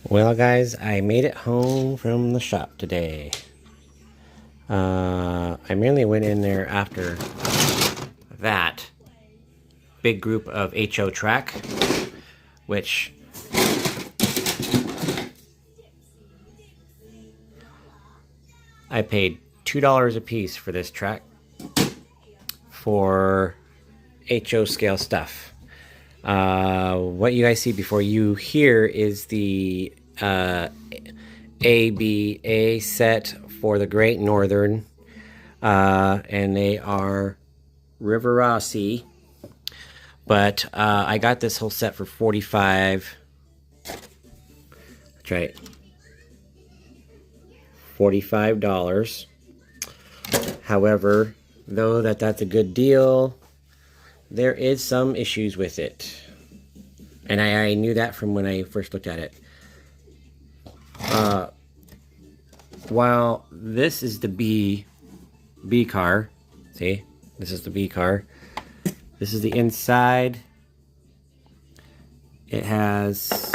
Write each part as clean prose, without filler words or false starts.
Well, guys, I made it home from the shop today. I mainly went in there after that big group of HO track, which I paid $2 a piece for this track for HO scale stuff. What you guys see before you here is the ABA set for the Great Northern, and they are Rivarossi. But I got this whole set for $45. That's right, $45. However, though that's a good deal, there is some issues with it, and I knew that from when I first looked at it. While this is the B car, see, this is the B car. This is the inside. It has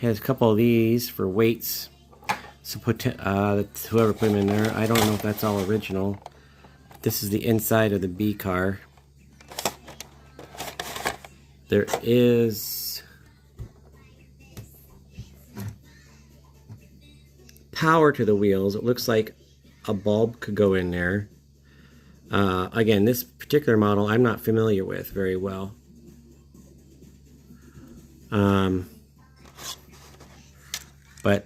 a couple of these for weights. So whoever put them in there, I don't know if that's all original. This is the inside of the B car. There is power to the wheels. It looks like a bulb could go in there. Again, this particular model I'm not familiar with very well. But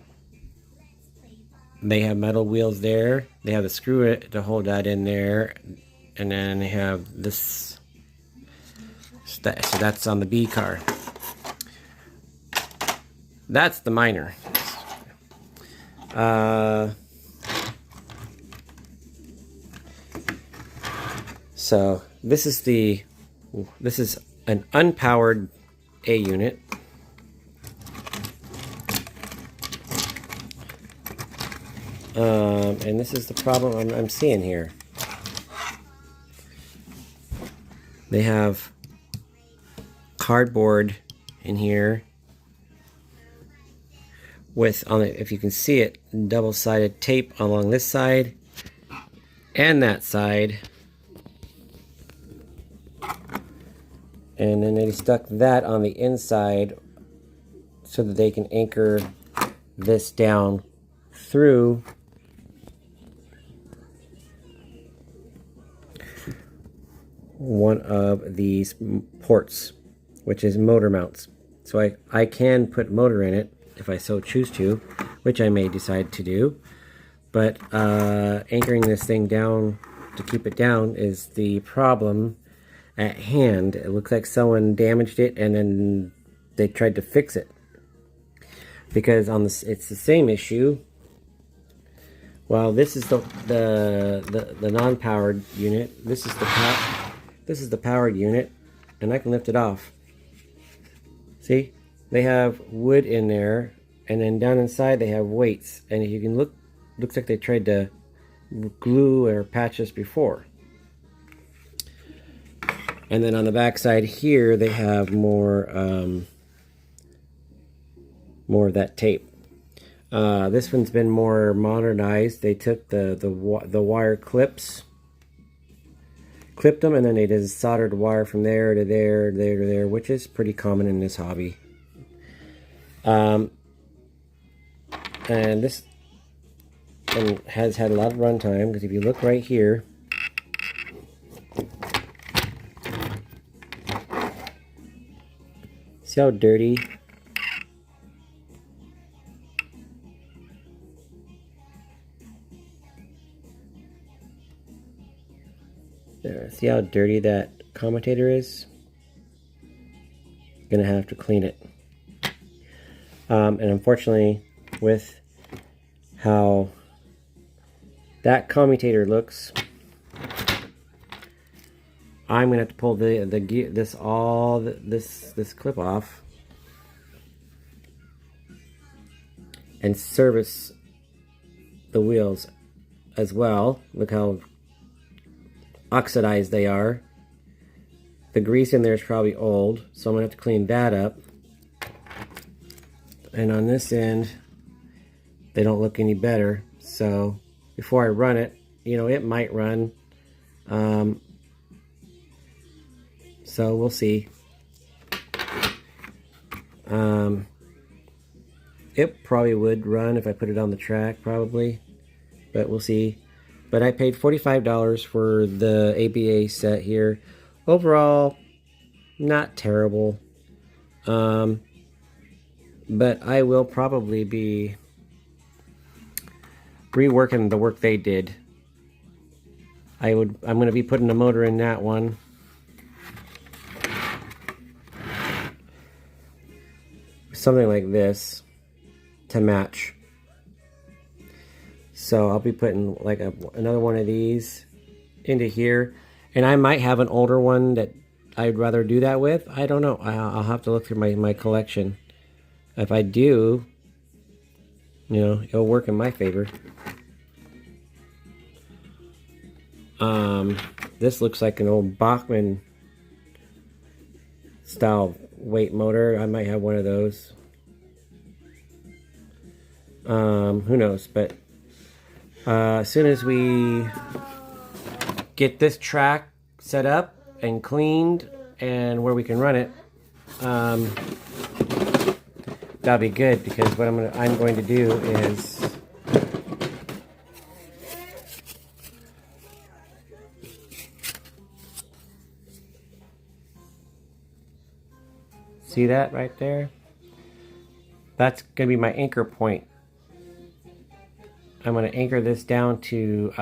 they have metal wheels there. They have a screw to hold that in there, and then they have this. So that's on the B car. That's the minor. So this is an unpowered A unit. And this is the problem I'm seeing here. They have cardboard in here with, if you can see it, double-sided tape along this side and that side. And then they stuck that on the inside so that they can anchor this down through one of these ports, which is motor mounts. So I can put motor in it if I so choose to, which I may decide to do. But anchoring this thing down to keep it down is the problem at hand. It looks like someone damaged it and then they tried to fix it. Because on this, it's the same issue. Well, this is the non-powered unit. This is the powered unit, and I can lift it off. See, they have wood in there, and then down inside they have weights. And if you can look, looks like they tried to glue or patch this before. And then on the back side here, they have more of that tape. This one's been more modernized. They took the wire clips, clipped them, and then they just soldered wire from there to there, there to there, which is pretty common in this hobby. And this has had a lot of run time, because if you look right here, see how dirty? There, see how dirty that commutator is? Gonna have to clean it. And unfortunately, with how that commutator looks, I'm gonna have to pull this clip off and service the wheels as well. Look how oxidized they are. The grease in there is probably old, so I'm gonna have to clean that up. And on this end, they don't look any better. So before I run it, you know, it might run. So we'll see. It probably would run if I put it on the track, probably, but we'll see. But I paid $45 for the ABA set here. Overall, not terrible. But I will probably be reworking the work they did. I'm going to be putting a motor in that one. Something like this to match. So I'll be putting like another one of these into here, and I might have an older one that I'd rather do that with. I don't know. I'll have to look through my collection. If I do, you know, it'll work in my favor. This looks like an old Bachmann style weight motor. I might have one of those. Who knows? But as soon as we get this track set up and cleaned and where we can run it, that'll be good, because what I'm going to do is see that right there? That's going to be my anchor point. I'm going to anchor this down to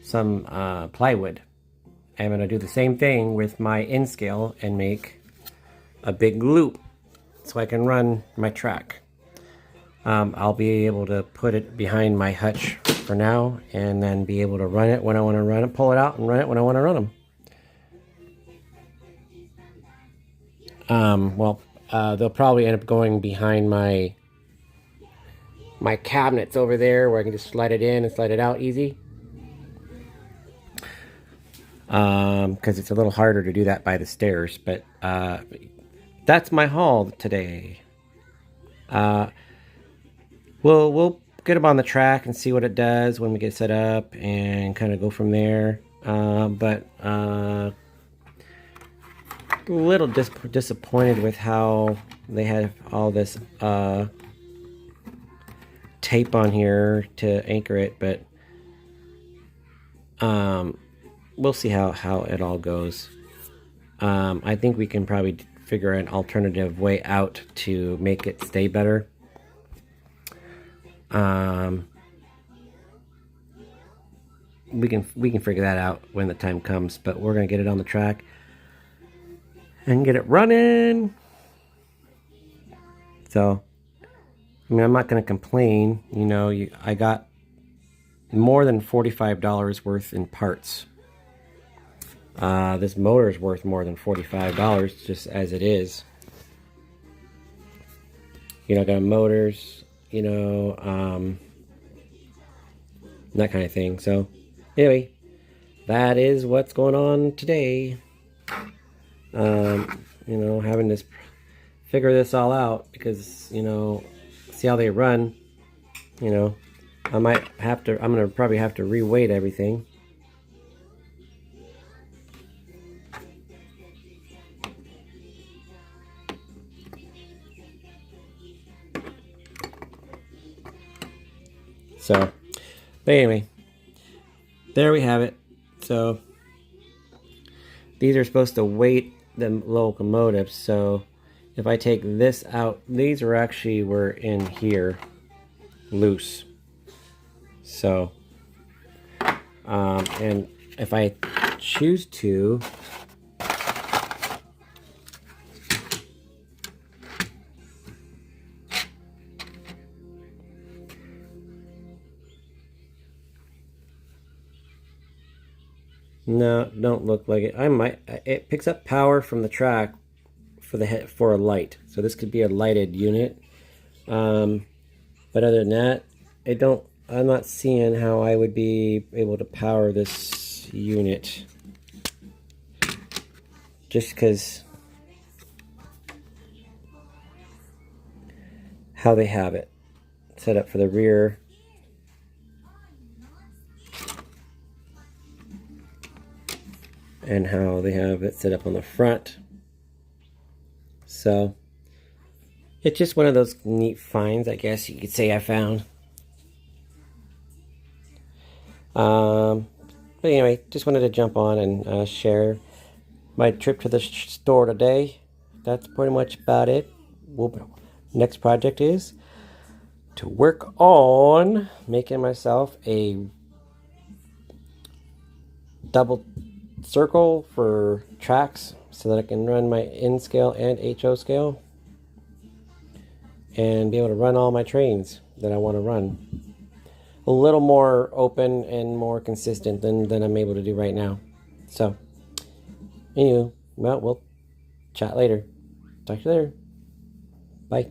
some plywood. I'm going to do the same thing with my end scale and make a big loop so I can run my track. I'll be able to put it behind my hutch for now, and then be able to run it when I want to run it, pull it out and run it when I want to run them. They'll probably end up going behind my cabinets over there, where I can just slide it in and slide it out easy. Because it's a little harder to do that by the stairs. But that's my haul today. We'll get them on the track and see what it does when we get set up, and kind of go from there. A little disappointed with how they had all this tape on here to anchor it, but we'll see how it all goes. I think we can probably figure an alternative way out to make it stay better. We can figure that out when the time comes, but we're gonna get it on the track and get it running. So, I mean, I'm not going to complain. You know, I got more than $45 worth in parts. This motor is worth more than $45 just as it is. You know, I got motors, you know, that kind of thing. So, anyway, that is what's going on today. You know, having to figure this all out, because, you know, see how they run. You know, I'm gonna probably have to re-weight everything. So, but anyway, there we have it. So, these are supposed to weight the locomotives. So, if I take this out, these were in here, loose. So, and if I choose to, no, don't look like it. It picks up power from the track for a light. So this could be a lighted unit. But other than that, I'm not seeing how I would be able to power this unit. just because how they have it set up for the rear. And how they have it set up on the front. So it's just one of those neat finds, I guess you could say, I found. But anyway, just wanted to jump on and share my trip to the store today. That's pretty much about it. Next project is to work on making myself a double circle for tracks so that I can run my N scale and HO scale and be able to run all my trains that I want to run. A little more open and more consistent than I'm able to do right now. So, anyway, well, we'll chat later. Talk to you later. Bye.